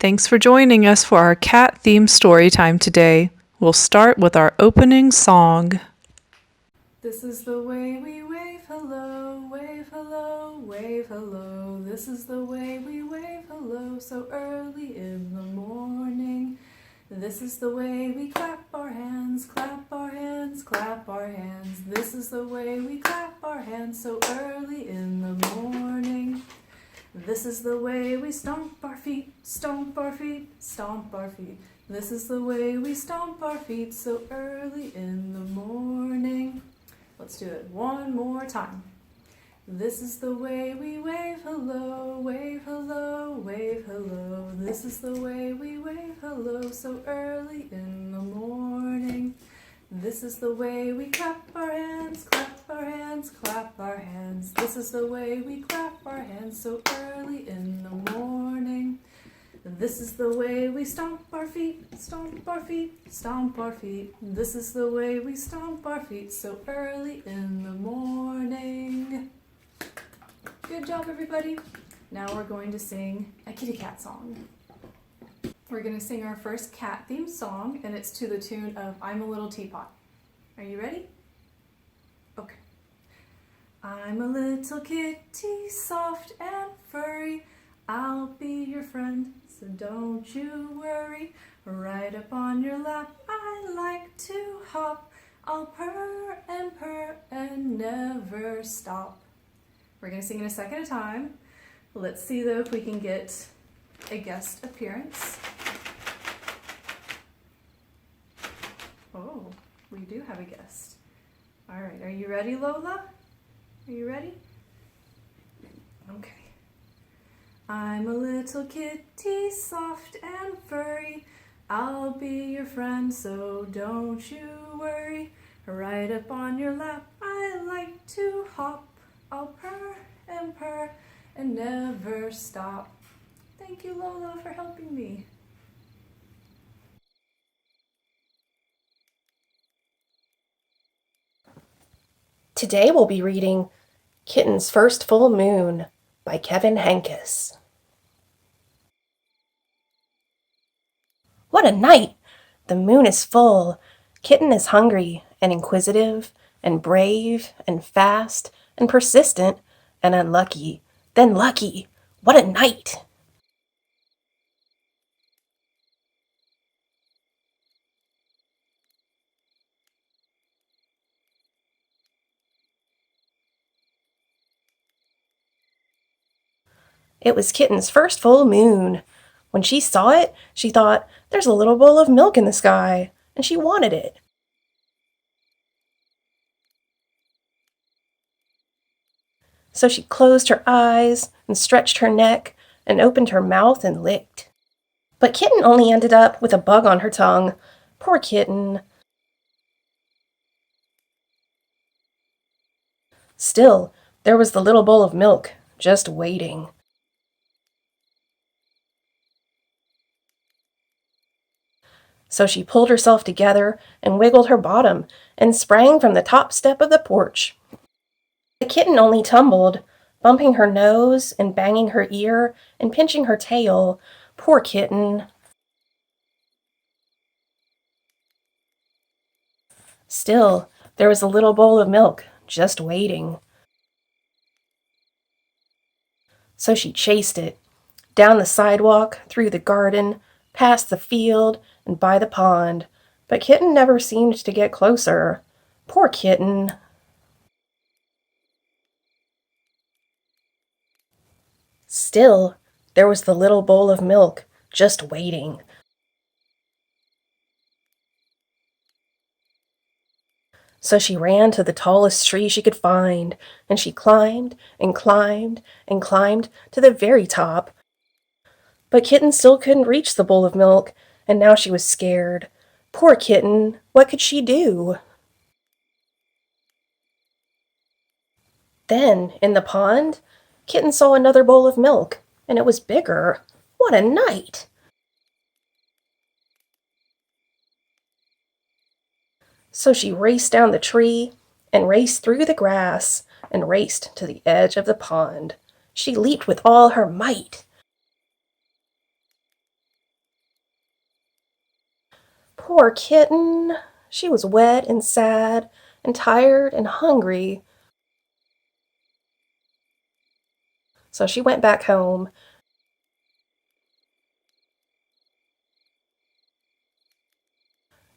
Thanks for joining us for our cat-themed story time today. We'll start with our opening song. This is the way we wave hello, wave hello, wave hello. This is the way we wave hello so early in the morning. This is the way we clap our hands, clap our hands, clap our hands. This is the way we clap our hands so early in the morning. This is the way we stomp our feet, stomp our feet, stomp our feet. This is the way we stomp our feet so early in the morning. Let's do it one more time. This is the way we wave hello, wave hello, wave hello. This is the way we wave hello so early in the morning. This is the way we clap our hands, clap our hands, clap our hands. This is the way we clap our hands so early in the morning. This is the way we stomp our feet, stomp our feet, stomp our feet. This is the way we stomp our feet so early in the morning. Good job, everybody. Now we're going to sing a kitty cat song. We're going to sing our first cat-themed song, and it's to the tune of I'm a Little Teapot. Are you ready? Okay. I'm a little kitty, soft and furry. I'll be your friend, so don't you worry. Right up on your lap, I like to hop. I'll purr and never stop. We're going to sing it a second at a time. Let's see, though, if we can get a guest appearance. Oh, we do have a guest. All right, are you ready, Lola? Are you ready? Okay. I'm a little kitty, soft and furry. I'll be your friend, so don't you worry. Right up on your lap, I like to hop. I'll purr and never stop. Thank you, Lola, for helping me. Today we'll be reading Kitten's First Full Moon by Kevin Henkes. What a night! The moon is full. Kitten is hungry and inquisitive and brave and fast and persistent and unlucky. Then lucky! What a night! It was Kitten's first full moon. When she saw it, she thought, there's a little bowl of milk in the sky, and she wanted it. So she closed her eyes and stretched her neck and opened her mouth and licked. But Kitten only ended up with a bug on her tongue. Poor Kitten. Still, there was the little bowl of milk, just waiting. So she pulled herself together and wiggled her bottom and sprang from the top step of the porch. The kitten only tumbled, bumping her nose and banging her ear and pinching her tail. Poor kitten. Still, there was a little bowl of milk, just waiting. So she chased it, down the sidewalk, through the garden, past the field, and by the pond, but Kitten never seemed to get closer. Poor Kitten. Still, there was the little bowl of milk, just waiting. So she ran to the tallest tree she could find, and she climbed and climbed and climbed to the very top. But Kitten still couldn't reach the bowl of milk, and now she was scared. Poor Kitten, what could she do? Then, in the pond, Kitten saw another bowl of milk, and it was bigger. What a night! So she raced down the tree, and raced through the grass, and raced to the edge of the pond. She leaped with all her might. Poor kitten. She was wet and sad and tired and hungry. So she went back home.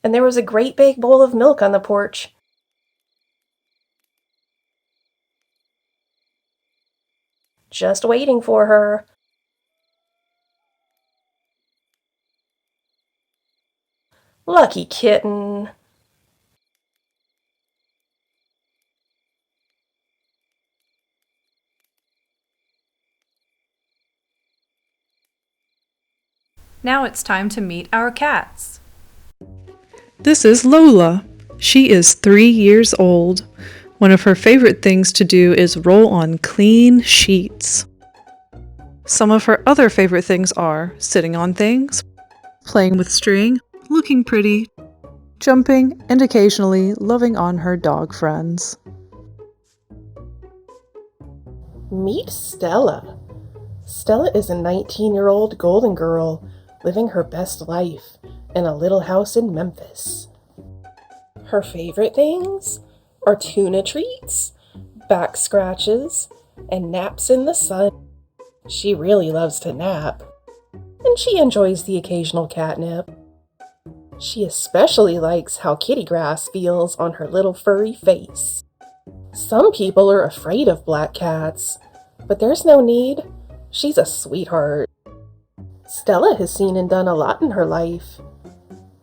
And there was a great big bowl of milk on the porch. Just waiting for her. Lucky kitten. Now it's time to meet our cats. This is Lola. She is 3 years old. One of her favorite things to do is roll on clean sheets. Some of her other favorite things are sitting on things, playing with string, looking pretty, jumping, and occasionally loving on her dog friends. Meet Stella. Stella is a 19-year-old golden girl living her best life in a little house in Memphis. Her favorite things are tuna treats, back scratches, and naps in the sun. She really loves to nap, and she enjoys the occasional catnip. She especially likes how kitty grass feels on her little furry face. Some people are afraid of black cats, but there's no need. She's a sweetheart. Stella has seen and done a lot in her life.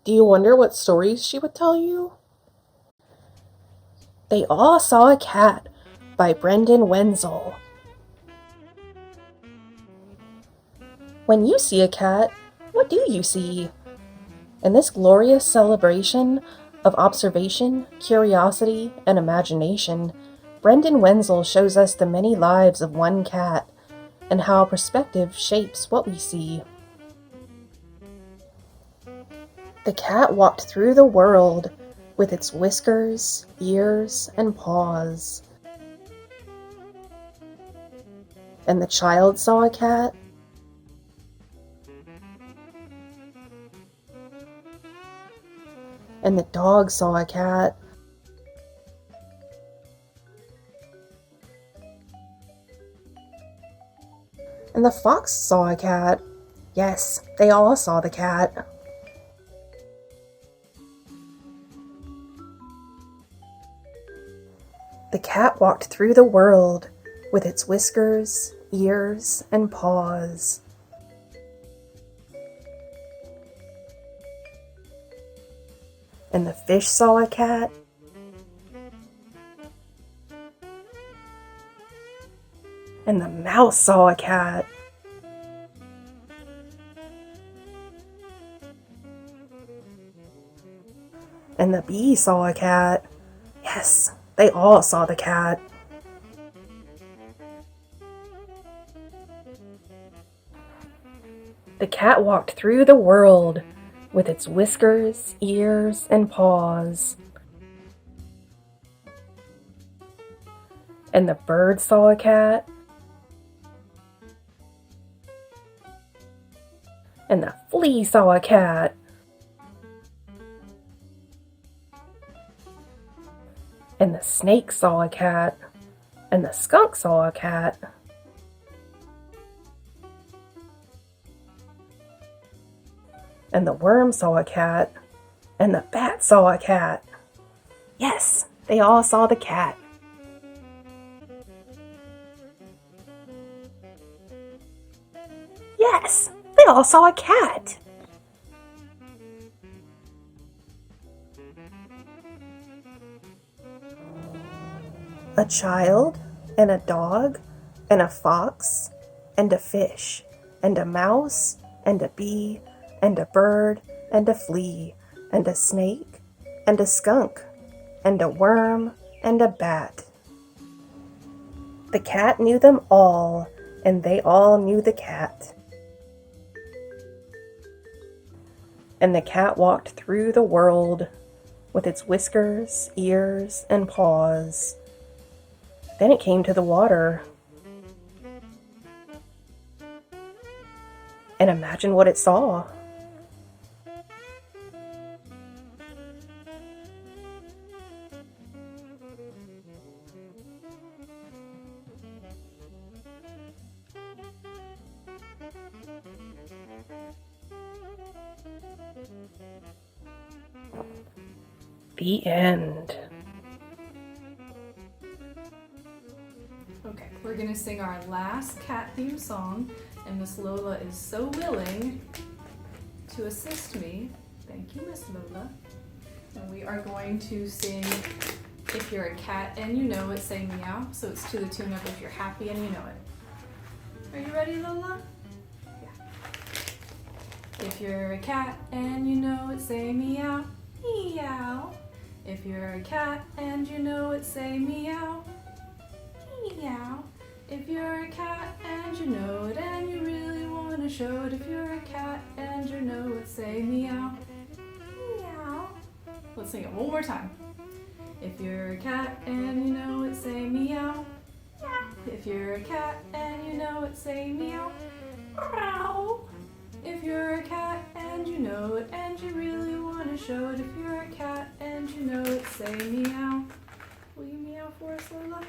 Do you wonder what stories she would tell you? They All Saw a Cat by Brendan Wenzel. When you see a cat, what do you see? In this glorious celebration of observation, curiosity, and imagination, Brendan Wenzel shows us the many lives of one cat and how perspective shapes what we see. The cat walked through the world with its whiskers, ears, and paws. And the child saw a cat. And the dog saw a cat. And the fox saw a cat. Yes, they all saw the cat. The cat walked through the world with its whiskers, ears, and paws. And the fish saw a cat. And the mouse saw a cat. And the bee saw a cat. Yes, they all saw the cat. The cat walked through the world with its whiskers, ears, and paws. And the bird saw a cat. And the flea saw a cat. And the snake saw a cat. And the skunk saw a cat. And the worm saw a cat. And the bat saw a cat. Yes, they all saw the cat. Yes, they all saw a cat. A child, and a dog, and a fox, and a fish, and a mouse, and a bee, and a bird, and a flea, and a snake, and a skunk, and a worm, and a bat. The cat knew them all, and they all knew the cat. And the cat walked through the world with its whiskers, ears, and paws. Then it came to the water. And imagine what it saw. The end. Okay, we're gonna sing our last cat theme song, and Miss Lola is so willing to assist me. Thank you, Miss Lola. And we are going to sing If You're a Cat and You Know It, Say Meow. So it's to the tune of If You're Happy and You Know It. Are you ready, Lola? Yeah. If you're a cat and you know it, say meow, meow. If you're a cat and you know it, say meow, meow. If you're a cat and you know it and you really want to show it, if you're a cat and you know it, say meow, meow. Let's sing it one more time. If you're a cat and you know it, say meow, meow. If you're a cat and you know it, say meow, meow. If you're a cat and you know it and you really want to show it, if you're a cat and you know it, say meow. Will you meow for us, Lola?